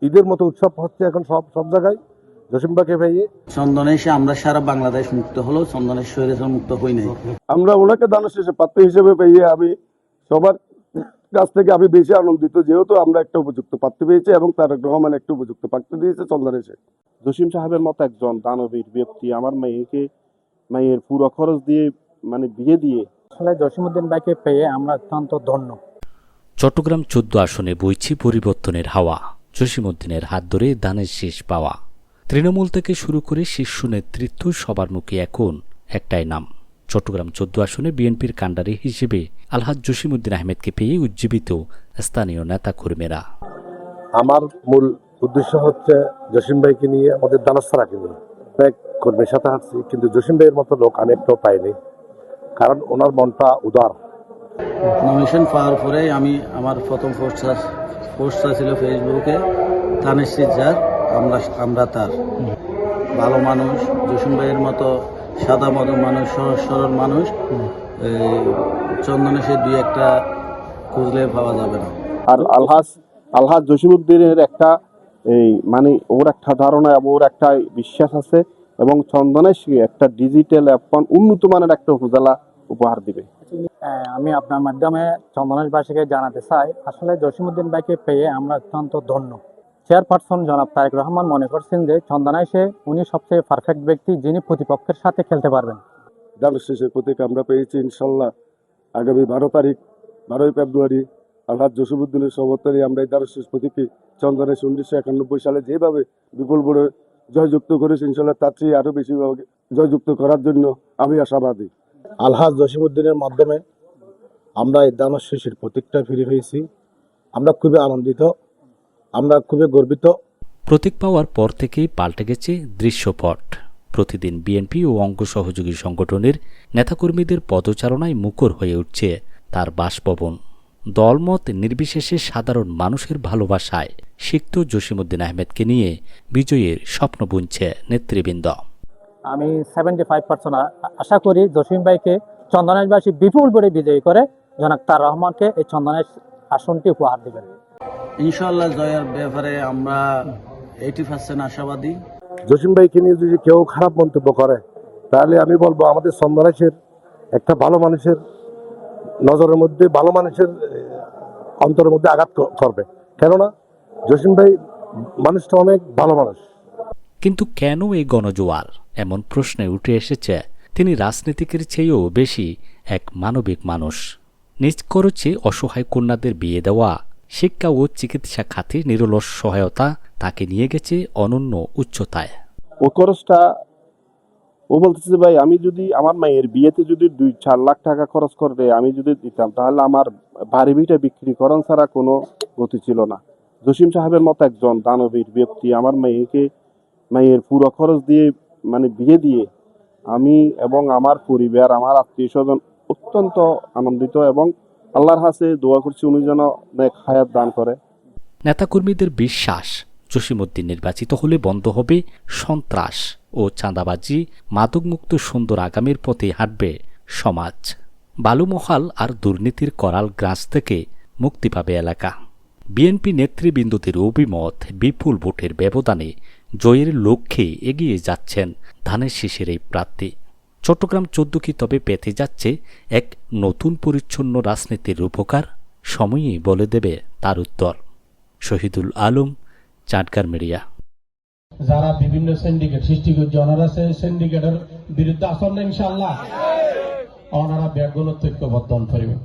ঈদের মতো উৎসব হচ্ছে এখন সব সব জায়গায় জসিমবাকে পেয়ে। চন্দনেশে আমরা সারা বাংলাদেশ মুক্ত হলো, চন্দনের স্বৈরাচার মুক্ত হই নাই। আমরা ওনাকে দানের শেষে পাত্র হিসেবে পেয়ে আমি সবার কাছ থেকে আমি বেশি আনন্দিত, যেহেতু আমরা একটা উপযুক্ত পাত্র পেয়েছি এবং তারেক রহমান একটা উপযুক্ত পাত্র দিয়েছে চন্দনেশে। জসিম সাহেবের মতো একজন দানবীর ব্যক্তি আমার মায়ের পুরো খরচ দিয়ে বিয়ে দিয়ে আসলে জসিমউদ্দিন ভাইকে পেয়ে আমরা অত্যন্ত ধন্য। চট্টগ্রাম 14 আসনে বইছে পরিবর্তনের হাওয়া। জসিমউদ্দিনের হাত ধরে দানের শীষ পাওয়া। তৃণমূল থেকে শুরু করে শীর্ষ নেতৃত্ব সবার মুখে এখন একটাই নাম। চট্টগ্রাম 14 আসনে বিএনপির কাণ্ডারি হিসেবে আলহাজ জসিমউদ্দিন আহমেদকে পেয়ে উজ্জীবিত স্থানীয় নেতাকর্মীরা। আমার মূল উদ্দেশ্য হচ্ছে জসিম ভাইকে নিয়ে, আমাদের দানাস্তারাকে নিয়ে এক কর্মীর সাথে হাঁটছি, কিন্তু জসিম ভাইয়ের মতো লোক আমি একটাও পাইনি, কারণ ওনার মনটা উদার। নমিনেশন পাওয়ার পরে আমার প্রথম পোস্টটা ছিল ফেসবুকে, ধানের শীষ যার আমরা তার। ভালো মানুষ, জসিম ভাইয়ের মতো সাদা মতো মানুষ, সহজ সরল মানুষ চন্দনে সে দুই একটা খুঁজলে পাওয়া যাবে না। আর আলহাজ জসিমউদ্দিনের একটা ওর একটা ধারণা, ওর একটা বিশ্বাস আছে এবং চন্দনে সে একটা ডিজিটাল এখন উন্নত মানের একটা উপজেলা উপহার দিবে। আমি আপনার মাধ্যমে চন্দনেশবাসীকে জানাতে চাই, আসলে জসিমউদ্দিন ভাইকে পেয়ে আমরা অত্যন্ত ধন্য। চেয়ারপারসন জনাব তারেক রহমান মনে করছেন যে চন্দনেশে উনি সবচেয়ে পারফেক্ট ব্যক্তি, যিনি প্রতিপক্ষের সাথে খেলতে পারবেন। দানের শেষের প্রতীক আমরা পেয়েছি ইনশাল্লাহ আগামী 12 ফেব্রুয়ারি আলহাজ জসিমউদ্দিনের সভাপতি আমরা এই দানের শেষ প্রতীকী চন্দনেশ 1991 সালে যেভাবে বিপুল বড় জয়যুক্ত করেছে, ইনশাল্লাহ তার চেয়ে আরো বেশি জয়যুক্ত করার জন্য আমি আশাবাদী। আলহাজ জসিমউদ্দিনের মাধ্যমে আমরা এই দানের শেষের প্রতীকটা ফিরে পেয়েছি। আমরা খুবই আনন্দিত, আমরা খুবই গর্বিত। প্রতীক পাওয়ার পর থেকেই পাল্টে গেছে দৃশ্যপট। প্রতিদিন বিএনপি ও অঙ্গ সহযোগী সংগঠনের নেতাকর্মীদের পদচারণায় মুখর হয়ে উঠছে তার বাসভবন। দলমত নির্বিশেষে সাধারণ মানুষের ভালোবাসায় সিক্ত জসিমউদ্দিন আহমেদকে নিয়ে বিজয়ের স্বপ্ন বুনছে নেতৃবৃন্দ। আমি 75% আশা করি জসিম ভাইকে চন্দনেশবাসী বিপুল ভোটে বিজয়ী করে জনাব তারেক রহমানকে এই চন্দনেশ আসনটি উপহার দেবেন। ইনশাআল্লাহ জয়ের ব্যাপারে আমরা 80% আশাবাদী। জসিম ভাইকে নিয়ে যদি কেউ খারাপ মন্তব্য করে, তাহলে আমি বলবো আমাদের চন্দনেশের একটা ভালো মানুষের নজরের মধ্যে, ভালো মানুষের অন্তরের মধ্যে আঘাত করবে। কেননা জসিম ভাই মানুষটা অনেক ভালো মানুষ। কিন্তু কেন এই গণজোয়ার? এমন প্রশ্নে উঠে এসেছে তিনি রাজনীতিকের চেয়েও বেশি এক মানবিক মানুষ। নিজ খরচে অসহায় কন্যাদের বিয়ে দেওয়া, শিক্ষা ও চিকিৎসা খাতে নিরলস সহায়তা তাকে নিয়ে গেছে অনন্য উচ্চতায়। ও খরচটা ও বলতেছে, ভাই আমি যদি আমার মায়ের বিয়েতে যদি 2-4 লাখ টাকা খরচ করে আমি যদি দিতাম, তাহলে আমার বাড়ি ভিটা বিক্রি করান ছাড়া কোনো গতি ছিল না। জসিম সাহেবের মতো একজন দানবীর ব্যক্তি আমার মায়ের পুরো খরচ দিয়ে বিয়ে দিয়ে আমি এবং আমার পরিবার, আমার আত্মীয় স্বজন অত্যন্ত আনন্দিত এবং আল্লাহর কাছে দোয়া করছি উনি যেন নেক হায়াত দান করে। নেতাকর্মীদের বিশ্বাস, জসিমউদ্দিন নির্বাচিত হলে বন্ধ হবে সন্ত্রাস ও চাঁদাবাজি, মাদকমুক্ত সুন্দর আগামীর পথে হাঁটবে সমাজ। বালুমহাল আর দুর্নীতির করাল গ্রাস থেকে মুক্তি পাবে এলাকা। বিএনপি নেতৃবৃন্দদের অভিমত, বিপুল ভোটের ব্যবধানে জয়ের লক্ষ্যে এগিয়ে যাচ্ছেন ধানের শীষের এই প্রার্থী। চট্টগ্রাম 14 কি তবে পেতে যাচ্ছে এক নতুন পরিচ্ছন্ন রাজনীতির রূপকার? সময়ই বলে দেবে তার উত্তর। শহীদুল আলম, চাটগার মিডিয়া। যারা বিভিন্ন সিন্ডিকেট সৃষ্টি করছে, ওনারা সিন্ডিকেটের বিরুদ্ধে আসন ইনশাআল্লাহ ওনারা ব্যাগগুলো ঐক্যবদ্ধ করবে।